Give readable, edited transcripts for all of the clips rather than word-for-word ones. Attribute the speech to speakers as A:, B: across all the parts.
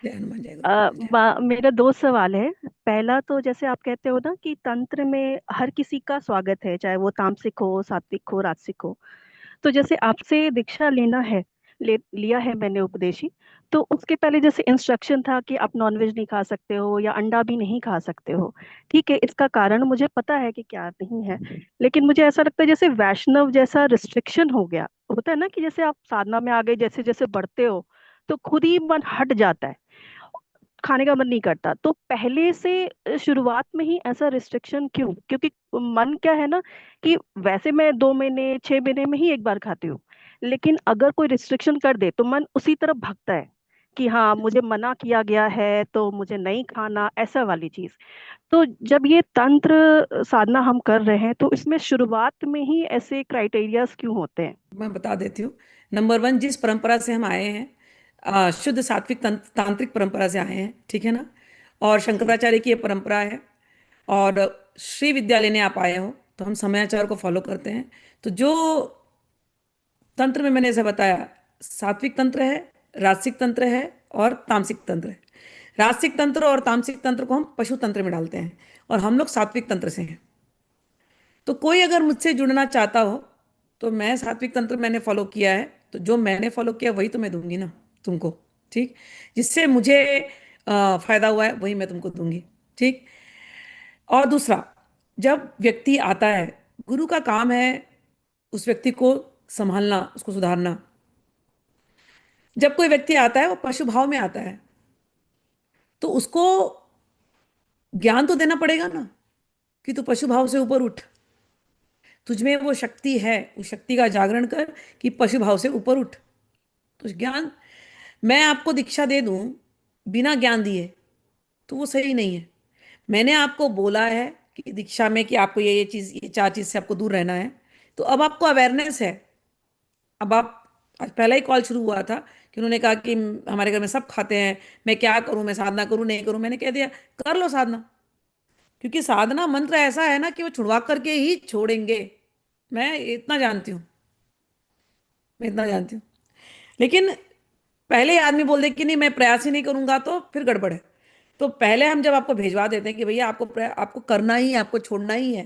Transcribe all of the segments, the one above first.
A: जय हनुमान, जय गुरु गोविंद, जय।
B: मेरा दो सवाल है। पहला तो जैसे आप कहते हो ना कि तंत्र में हर किसी का स्वागत है, चाहे वो तामसिक हो, सात्विक हो, राजसिक हो। तो जैसे आपसे दीक्षा लेना है, लिया है मैंने उपदेशी। तो उसके पहले जैसे इंस्ट्रक्शन था कि आप नॉनवेज नहीं खा सकते हो या अंडा भी नहीं खा सकते हो। ठीक है, इसका कारण मुझे पता है कि क्या नहीं है। लेकिन मुझे ऐसा लगता है जैसे वैष्णव जैसा रिस्ट्रिक्शन हो गया होता है ना, कि जैसे आप साधना में आगे जैसे जैसे बढ़ते हो तो खुद ही मन हट जाता है, खाने का मन नहीं करता। तो पहले से शुरुआत में ही ऐसा रिस्ट्रिक्शन क्यों? क्योंकि मन क्या है ना, कि वैसे मैं 2 महीने 6 महीने में ही एक बार खाती हूँ, लेकिन अगर कोई रिस्ट्रिक्शन कर दे तो मन उसी तरफ भागता है कि हाँ मुझे मना किया गया है तो मुझे नहीं खाना, ऐसा वाली चीज। तो जब ये तंत्र साधना हम कर रहे हैं तो इसमें शुरुआत में ही ऐसे क्राइटेरियाज क्यों होते हैं?
A: मैं बता देती हूँ। नंबर वन, जिस परंपरा से हम आए हैं, शुद्ध सात्विक तांत्रिक परंपरा से आए हैं, ठीक है ना। और
B: जी।
A: शंकराचार्य की ये परंपरा है। और श्री विद्यालय ने आप आए हो तो हम समयाचार को फॉलो करते हैं। तो जो तंत्र में मैंने ऐसा बताया, सात्विक तंत्र है, राजसिक तंत्र है और तामसिक तंत्र है। राजसिक तंत्र और तामसिक तंत्र को हम पशु तंत्र में डालते हैं, और हम लोग सात्विक तंत्र से हैं। तो कोई अगर मुझसे जुड़ना चाहता हो, तो मैं सात्विक तंत्र मैंने फॉलो किया है, तो जो मैंने फॉलो किया वही तो मैं दूंगी ना तुमको। ठीक। जिससे मुझे फायदा हुआ है वही मैं तुमको दूंगी। ठीक। और दूसरा, जब व्यक्ति आता है, गुरु का काम है उस व्यक्ति को संभालना, उसको सुधारना। जब कोई व्यक्ति आता है वो पशु भाव में आता है, तो उसको ज्ञान तो देना पड़ेगा ना, कि तू पशु भाव से ऊपर उठ। तुझमें वो शक्ति है, उस शक्ति का जागरण कर कि पशु भाव से ऊपर उठ। तो ज्ञान, मैं आपको दीक्षा दे दूं बिना ज्ञान दिए तो वो सही नहीं है। मैंने आपको बोला है कि दीक्षा में कि आपको ये चीज, ये चार चीज से आपको दूर रहना है। तो अब आपको अवेयरनेस है। अब आप, आज पहला ही कॉल शुरू हुआ था कि उन्होंने कहा कि हमारे घर में सब खाते हैं, मैं क्या करूं, मैं साधना करूं नहीं करूं। मैंने कह दिया कर लो साधना, क्योंकि साधना मंत्र ऐसा है ना कि वो छुड़वा करके ही छोड़ेंगे। मैं इतना जानती हूँ, मैं इतना जानती हूँ। लेकिन पहले ही आदमी बोल दे कि नहीं मैं प्रयास ही नहीं करूंगा, तो फिर गड़बड़ है। तो पहले हम जब आपको भेजवा देते हैं कि भैया आपको आपको करना ही है, आपको छोड़ना ही है,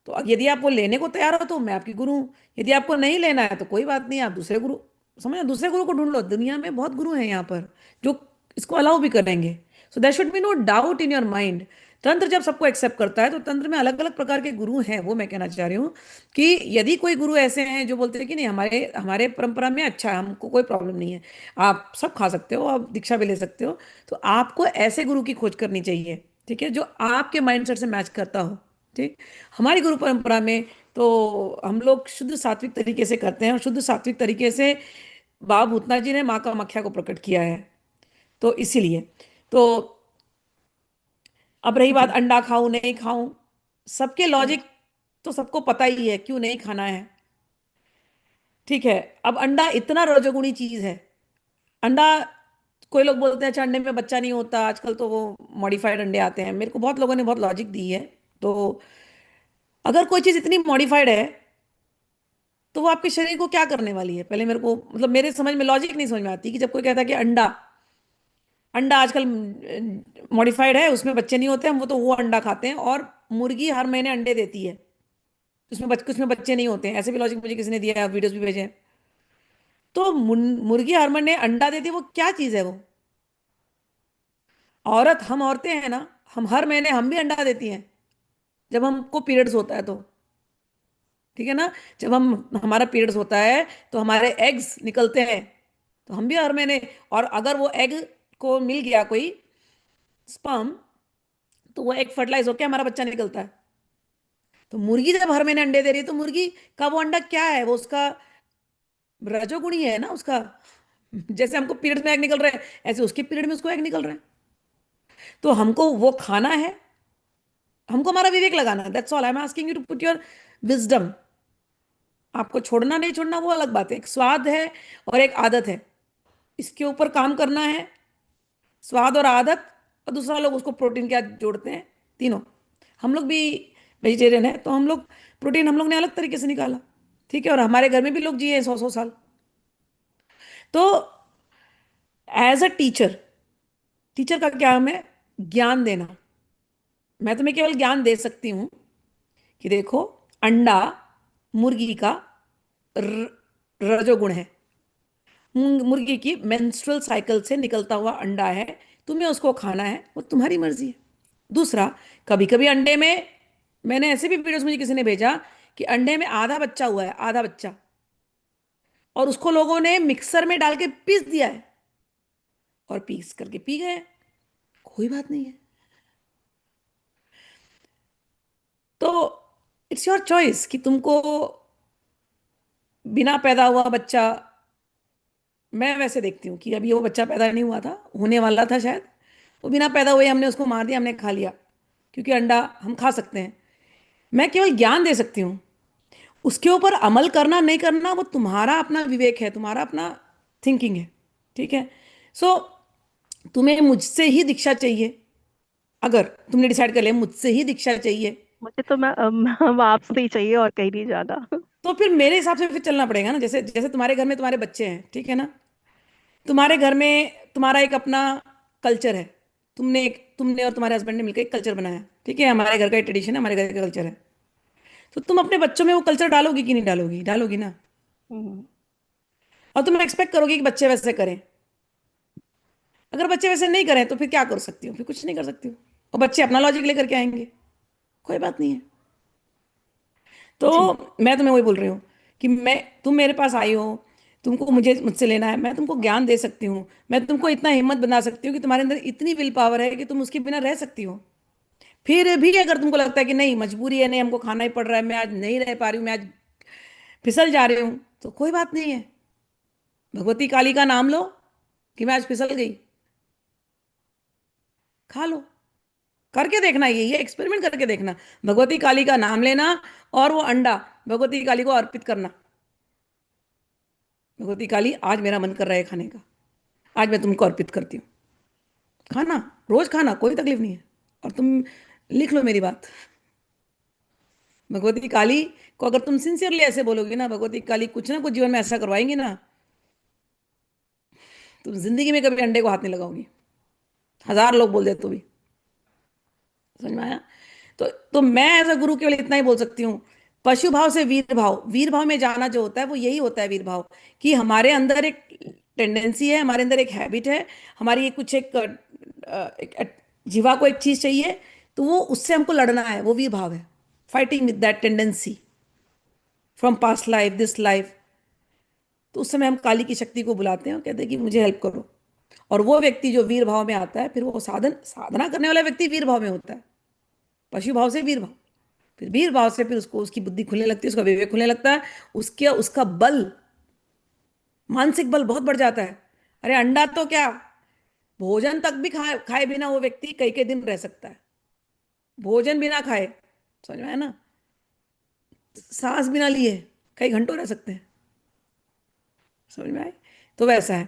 A: तो यदि आप वो लेने को तैयार हो तो मैं आपकी गुरु हूँ। यदि आपको नहीं लेना है तो कोई बात नहीं, आप दूसरे गुरु, समझो, दूसरे गुरु को ढूंढ लो। दुनिया में बहुत गुरु हैं यहाँ पर जो इसको अलाउ भी करेंगे। So there should be no doubt in your mind. तंत्र जब सबको एक्सेप्ट करता है तो तंत्र में अलग अलग प्रकार के गुरु हैं, वो मैं कहना चाह रही हूँ। कि यदि कोई गुरु ऐसे हैं जो बोलते हैं कि नहीं हमारे हमारे परंपरा में अच्छा है, हमको कोई प्रॉब्लम नहीं है, आप सब खा सकते हो, आप दीक्षा भी ले सकते हो, तो आपको ऐसे गुरु की खोज करनी चाहिए, ठीक है, जो आपके माइंडसेट से मैच करता हो। ठीक। हमारी गुरु परंपरा में तो हम लोग शुद्ध सात्विक तरीके से करते हैं, और शुद्ध सात्विक तरीके से बाबा भूतनाथ जी ने माँ कामाख्या को प्रकट किया है। तो इसीलिए तो अब रही बात
B: जी।
A: अंडा खाऊं नहीं खाऊं, सबके
B: हम्म।
A: लॉजिक तो सबको पता ही है क्यों नहीं खाना है। ठीक है। अब अंडा इतना रजोगुणी चीज है। अंडा, कोई लोग बोलते हैं अच्छा अंडे में बच्चा नहीं होता, आजकल तो वो मॉडिफाइड अंडे आते हैं। मेरे को बहुत लोगों ने बहुत लॉजिक दी है। तो अगर कोई चीज इतनी मॉडिफाइड है तो वो आपके शरीर को क्या करने वाली है? पहले मेरे को, मतलब मेरे समझ में लॉजिक नहीं समझ में आती कि जब कोई कहता है कि अंडा, अंडा आजकल मॉडिफाइड है, उसमें बच्चे नहीं होते, हम वो अंडा खाते हैं, और मुर्गी हर महीने अंडे देती है, उसमें बच्चे नहीं होते हैं, ऐसे भी लॉजिक मुझे किसी ने दिया है, वीडियोस भी भेजे हैं। तो मुर्गी हर महीने अंडा देती है, वो क्या चीज है वो? औरत, हम औरतें हैं ना, हम हर महीने हम भी अंडा देती हैं जब हमको पीरियड्स होता है तो। ठीक है ना। जब हम, हमारा पीरियड्स होता है तो हमारे एग्स निकलते हैं, तो हम भी हर महीने, और अगर वो एग को मिल गया कोई स्पर्म, तो वो एग फर्टिलाइज होकर हमारा बच्चा निकलता है। तो मुर्गी जब हर महीने अंडे दे रही है, तो मुर्गी का वो अंडा क्या है? वो उसका रजोगुणी है ना उसका। जैसे हमको पीरियड्स में एग निकल रहे हैं, ऐसे उसके पीरियड में उसको एग निकल रहे हैं। तो हमको वो खाना है, हमको हमारा विवेक लगाना है। That's all I am asking you to put your wisdom. आपको छोड़ना नहीं छोड़ना वो अलग बात है, एक स्वाद है और एक आदत है, इसके ऊपर काम करना है। स्वाद और आदत, और दूसरा लोग उसको प्रोटीन क्या जोड़ते हैं, तीनों। हम लोग भी वेजिटेरियन है, तो हम लोग प्रोटीन हम लोग ने अलग तरीके से निकाला। ठीक है। और हमारे घर में भी लोग जिए 100-100 साल। तो एज अ टीचर, टीचर का क्या काम है? ज्ञान देना। मैं तुम्हें केवल ज्ञान दे सकती हूँ कि देखो, अंडा मुर्गी का र- रजोगुण है। मुर्गी की मेंस्ट्रुअल साइकिल से निकलता हुआ अंडा है, तुम्हें उसको खाना है, वो तुम्हारी मर्जी है। दूसरा, कभी कभी अंडे में, मैंने ऐसे भी वीडियोस मुझे किसी ने भेजा कि अंडे में आधा बच्चा हुआ है, आधा बच्चा, और उसको लोगों ने मिक्सर में डाल के पीस दिया है और पीस करके पी गए। कोई बात नहीं है। तो इट्स योर चॉइस कि तुमको बिना पैदा हुआ बच्चा, मैं वैसे देखती हूँ कि अभी वो बच्चा पैदा नहीं हुआ था, होने वाला था शायद, वो बिना पैदा हुए हमने उसको मार दिया, हमने खा लिया, क्योंकि अंडा हम खा सकते हैं। मैं केवल ज्ञान दे सकती हूँ, उसके ऊपर अमल करना नहीं करना वो तुम्हारा अपना विवेक है, तुम्हारा अपना थिंकिंग है। ठीक है। सो तुम्हें मुझसे ही दीक्षा चाहिए, अगर तुमने डिसाइड कर लिया मुझसे ही दीक्षा चाहिए,
B: मुझे तो मैं आपसे ही चाहिए और कहीं नहीं जाना।
A: तो फिर मेरे हिसाब से फिर चलना पड़ेगा ना। जैसे जैसे तुम्हारे घर में तुम्हारे बच्चे हैं, ठीक है ना, तुम्हारे घर में तुम्हारा एक अपना कल्चर है। तुमने और तुम्हारे हस्बैंड ने मिलकर एक कल्चर बनाया, ठीक है, हमारे घर का ट्रेडिशन है, हमारे घर का कल्चर है। तो तुम अपने बच्चों में वो कल्चर डालोगी कि नहीं डालोगी? डालोगी ना।
B: हम्म।
A: और तुम एक्सपेक्ट करोगी कि बच्चे वैसे करें। अगर बच्चे वैसे नहीं करें तो फिर क्या कर सकती हो? फिर कुछ नहीं कर सकती हो, और बच्चे अपना लॉजिक लेकर के आएंगे। कोई बात नहीं है।
B: जी।
A: तो मैं तुम्हें वही बोल रही हूँ कि तुम मेरे पास आई हो, तुमको मुझसे लेना है, मैं तुमको ज्ञान दे सकती हूँ, मैं तुमको इतना हिम्मत बना सकती हूँ कि तुम्हारे अंदर इतनी विल पावर है कि तुम उसके बिना रह सकती हो। फिर भी अगर तुमको लगता है कि नहीं मजबूरी है, नहीं हमको खाना ही पड़ रहा है, मैं आज नहीं रह पा रही हूँ, मैं आज फिसल जा रही हूँ, तो कोई बात नहीं है। भगवती काली का नाम लो कि मैं आज फिसल गई, खा लो। करके देखना, ये एक्सपेरिमेंट करके देखना। भगवती काली का नाम लेना और वो अंडा भगवती काली को अर्पित करना। भगवती काली, आज मेरा मन कर रहा है खाने का, आज मैं तुमको अर्पित करती हूँ। खाना, रोज खाना, कोई तकलीफ नहीं है। और तुम लिख लो मेरी बात। भगवती काली को अगर तुम सिंसियरली ऐसे बोलोगी ना, भगवती काली कुछ ना कुछ जीवन में ऐसा करवाएंगी ना, तुम जिंदगी में कभी अंडे को हाथ नहीं लगाओगी, हजार लोग बोल दे तो भी। समझ में आया? तो मैं एज अ गुरु केवल इतना ही बोल सकती हूँ, पशु भाव से वीर भाव, वीर भाव में जाना जो होता है वो यही होता है वीर भाव, कि हमारे अंदर एक टेंडेंसी है, हमारे अंदर एक हैबिट है, हमारी कुछ एक जीवा को एक चीज चाहिए, तो वो उससे हमको लड़ना है, वो वीर भाव है। Fighting with that tendency from past life, this life. तो उस समय हम काली की शक्ति को बुलाते हैं और कहते हैं कि मुझे हेल्प करो। और वो व्यक्ति जो वीर भाव में आता है, फिर वो साधना करने वाला व्यक्ति वीर भाव में होता है, पशु भाव से वीर भाव। फिर वीर भाव से फिर उसको उसकी बुद्धि खुलने लगती है, उसका विवेक खुलने लगता है, उसके उसका बल, मानसिक बल बहुत बढ़ जाता है। अरे अंडा तो क्या, भोजन तक भी खाए खाए बिना वो व्यक्ति कई कई दिन रह सकता है, भोजन बिना खाए। समझ में है ना? सांस बिना लिए कई घंटों रह सकते हैं। समझ में आए? तो वैसा है।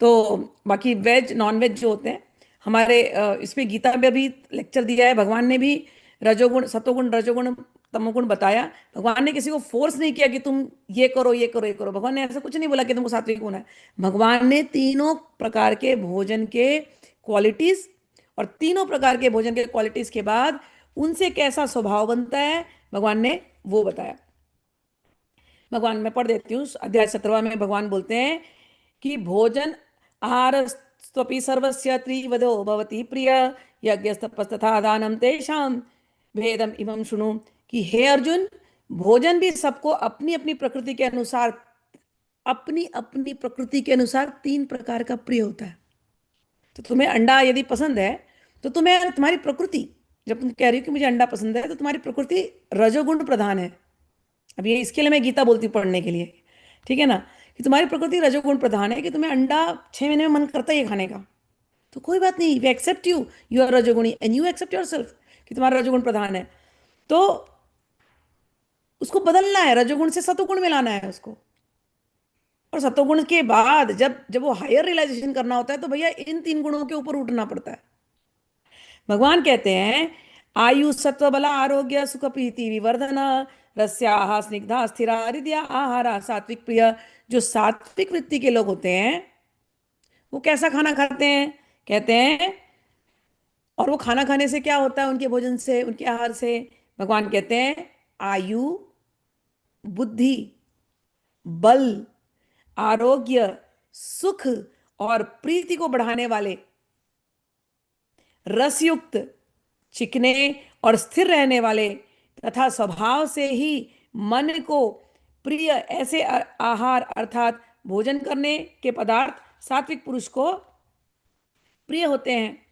A: तो बाकी वेज नॉन वेज जो होते हैं हमारे, इसमें गीता में भी लेक्चर दिया है, भगवान ने भी रजोगुण सतोगुण रजोगुण तमोगुण बताया। भगवान ने किसी को फोर्स नहीं किया कि तुम ये करो ये करो ये करो, भगवान ने ऐसा कुछ नहीं बोला कि तुमको सात्विक होना है। भगवान ने तीनों प्रकार के भोजन के क्वालिटीज, और तीनों प्रकार के भोजन के क्वालिटीज के बाद उनसे कैसा स्वभाव बनता है, भगवान ने वो बताया। भगवान, मैं पढ़ देती हूँ, अध्याय 17 में भगवान बोलते हैं कि भोजन आहार स्वपि सर्वस्य त्रिवदो भवति प्रिय यज्ञस्तपस्तथा दानम तेषाम भेदम इमं शुणु। कि हे अर्जुन, भोजन भी सबको अपनी अपनी प्रकृति के अनुसार, अपनी अपनी प्रकृति के अनुसार तीन प्रकार का प्रिय होता है। तो तुम्हें अंडा यदि पसंद है, तो तुम्हें तुम्हारी प्रकृति, जब तुम कह रही हो कि मुझे अंडा पसंद है, तो तुम्हारी प्रकृति रजोगुण प्रधान है। अब ये इसके लिए मैं गीता बोलती हूँ पढ़ने के लिए, ठीक है ना, कि तुम्हारी प्रकृति रजोगुण प्रधान है, कि तुम्हें अंडा 6 महीने में मन करता है ये खाने का। तो कोई बात नहीं, we accept you, you are रजोगुणी and you accept yourself कि तुम्हारा रजोगुण प्रधान है। तो उसको बदलना है, रजोगुण से सतोगुण में लाना है उसको। और सतोगुण के बाद जब जब वो हायर रियलाइजेशन करना होता है, तो भैया इन तीन गुणों के ऊपर उठना पड़ता है। भगवान कहते हैं आयु सत्व बला आरोग्य सुख प्रीति विवर्धन रस्याहा स्निग्धा स्थिरा हृदया आहारा सात्विक प्रिय। जो सात्विक वृत्ति के लोग होते हैं वो कैसा खाना खाते हैं, कहते हैं, और वो खाना खाने से क्या होता है, उनके भोजन से, उनके आहार से, भगवान कहते हैं आयु, बुद्धि, बल, आरोग्य, सुख और प्रीति को बढ़ाने वाले, रसयुक्त, चिकने और स्थिर रहने वाले तथा स्वभाव से ही मन को प्रिय ऐसे आहार अर्थात भोजन करने के पदार्थ सात्विक पुरुष को प्रिय होते हैं।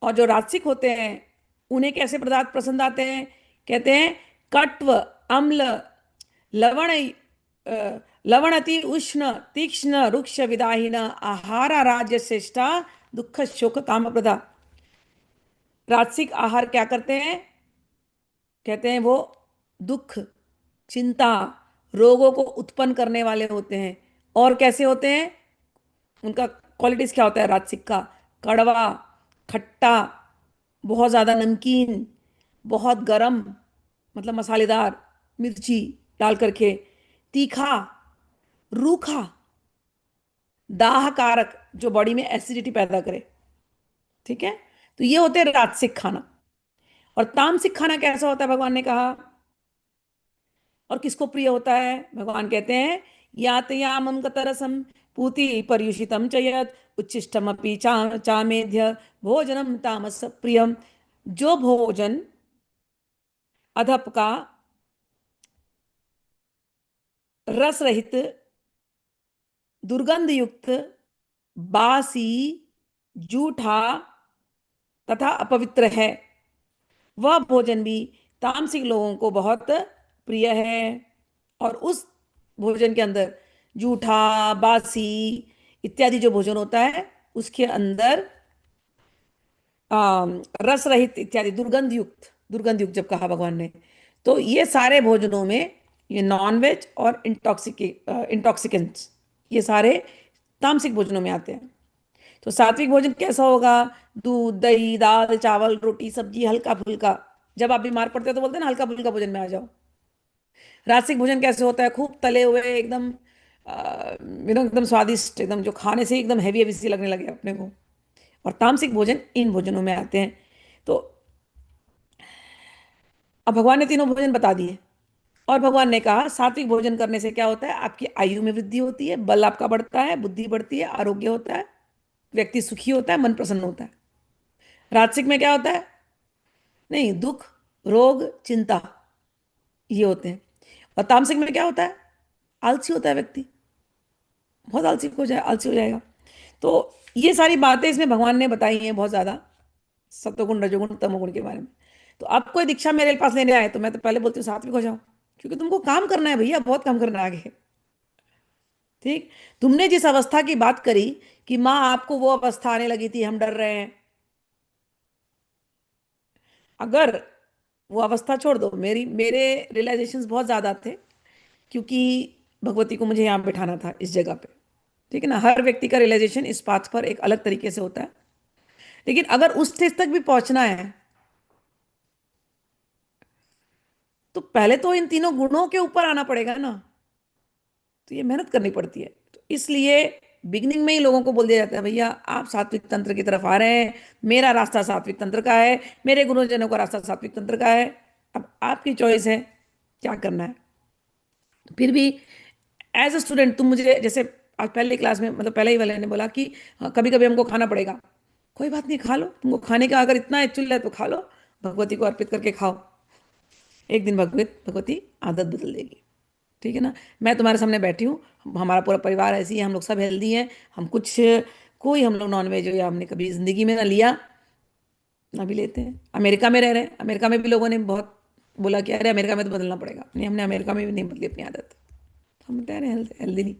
A: और जो राजसिक होते हैं उन्हें कैसे पदार्थ पसंद आते हैं, कहते हैं कट्व, अम्ल, लवण, लवण अति उष्ण, तीक्ष्ण, रुक्ष विदाहीन, आहारा राज्य श्रेष्ठा, दुख शोक काम प्रदा। राजसिक आहार क्या करते हैं, कहते हैं वो दुख, चिंता, रोगों को उत्पन्न करने वाले होते हैं। और कैसे होते हैं, उनका क्वालिटीज क्या होता है राजसिक का, कड़वा, खट्टा, बहुत ज्यादा नमकीन, बहुत गरम, मतलब मसालेदार, मिर्ची डाल करके, तीखा, रूखा, दाह कारक, जो बॉडी में एसिडिटी पैदा करे। ठीक है, तो ये होते हैं राजसिक खाना। और तामसिक खाना कैसा होता है, भगवान ने कहा, और किसको प्रिय होता है, भगवान कहते हैं यातयामम कतरसम पूति पर्युषितम च यत् उच्छिष्टमपि चामेध्य भोजनम तामस प्रियम। जो भोजन अधप का, रस रहित, दुर्गंध युक्त, बासी, जूठा तथा अपवित्र है, वह भोजन भी तामसिक लोगों को बहुत प्रिय है। और उस भोजन के अंदर जूठा, बासी इत्यादि जो भोजन होता है उसके अंदर रस रहित इत्यादि, दुर्गंध युक्त जब कहा भगवान ने, तो ये सारे भोजनों में ये नॉन वेज और इंटॉक्सिकेंट्स, ये सारे तामसिक भोजनों में आते हैं। तो सात्विक भोजन कैसा होगा, दूध, दही, दाल, चावल, रोटी, सब्जी, हल्का फुल्का। जब आप बीमार पड़ते हो तो बोलते हैं ना हल्का फुल्का भोजन में आ जाओ। राजसिक भोजन कैसे होता है, खूब तले हुए एकदम, एकदम स्वादिष्ट, एकदम जो खाने से ही एकदम हैवी हैवी सी लगने लगे अपने को। और तामसिक भोजन इन भोजनों में आते हैं। तो अब भगवान ने तीनों भोजन बता दिए। और भगवान ने कहा सात्विक भोजन करने से क्या होता है, आपकी आयु में वृद्धि होती है, बल आपका बढ़ता है, बुद्धि बढ़ती है, आरोग्य होता है, व्यक्ति सुखी होता है, मन प्रसन्न होता है। राजसिक में क्या होता है, नहीं, दुख, रोग, चिंता, ये होते हैं। और तामसिक में क्या होता है, आलसी होता है व्यक्ति, बहुत आलसी हो जाएगा। तो ये सारी बातें इसमें भगवान ने बताई हैं बहुत ज्यादा, सत्वगुण, रजोगुण, तमोगुण के बारे में। तो आप कोई दीक्षा मेरे पास लेने आए तो मैं तो पहले बोलती हूँ सात्विक हो जाओ, क्योंकि तुमको काम करना है भैया, बहुत काम करना है आगे। ठीक, तुमने जिस अवस्था की बात करी कि माँ आपको वो अवस्था आने लगी थी, हम डर रहे हैं, अगर वो अवस्था छोड़ दो, मेरे रियलाइजेशंस बहुत ज्यादा थे, क्योंकि भगवती को मुझे यहाँ बिठाना था इस जगह पे। ठीक है ना, हर व्यक्ति का रियलाइजेशन इस पाथ पर एक अलग तरीके से होता है। लेकिन अगर उस स्टेज तक भी पहुंचना है तो पहले तो इन तीनों गुणों के ऊपर आना पड़ेगा ना, तो ये मेहनत करनी पड़ती है। तो इसलिए बिगनिंग में ही लोगों को बोल दिया जाता है भैया आप सात्विक तंत्र की तरफ आ रहे हैं, मेरा रास्ता सात्विक तंत्र का है, मेरे गुरुजनों का रास्ता सात्विक तंत्र का है, अब आपकी चॉइस है क्या करना है। फिर भी एज अ स्टूडेंट तुम मुझे जैसे आज पहले क्लास में, मतलब पहले ही वाले ने बोला कि कभी कभी हमको खाना पड़ेगा, कोई बात नहीं, खा लो, तुमको खाने का अगर इतना इच्छुल है तो खा लो, भगवती को अर्पित करके खाओ, एक दिन भगवती आदत बदल देगी। ठीक है ना, मैं तुम्हारे सामने बैठी हूँ, हमारा पूरा परिवार ऐसी है, हम लोग सब हेल्दी हैं, हम कुछ, कोई हम लोग नॉन वेज या हमने कभी जिंदगी में ना लिया, ना भी लेते हैं। अमेरिका में रह रहे हैं, अमेरिका में भी लोगों ने बहुत बोला कि अरे अमेरिका में तो बदलना पड़ेगा, नहीं हमने अमेरिका में भी नहीं बदली अपनी आदत, तो हम कह रहे हैं हेल्दी नहीं।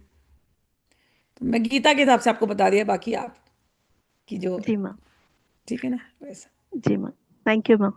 A: तो मैं गीता के हिसाब से आपको बता दिया, बाकी आपकी जो,
B: जी माँ।
A: ठीक है ना वैसा।
B: जी माँ। थैंक यू माँ।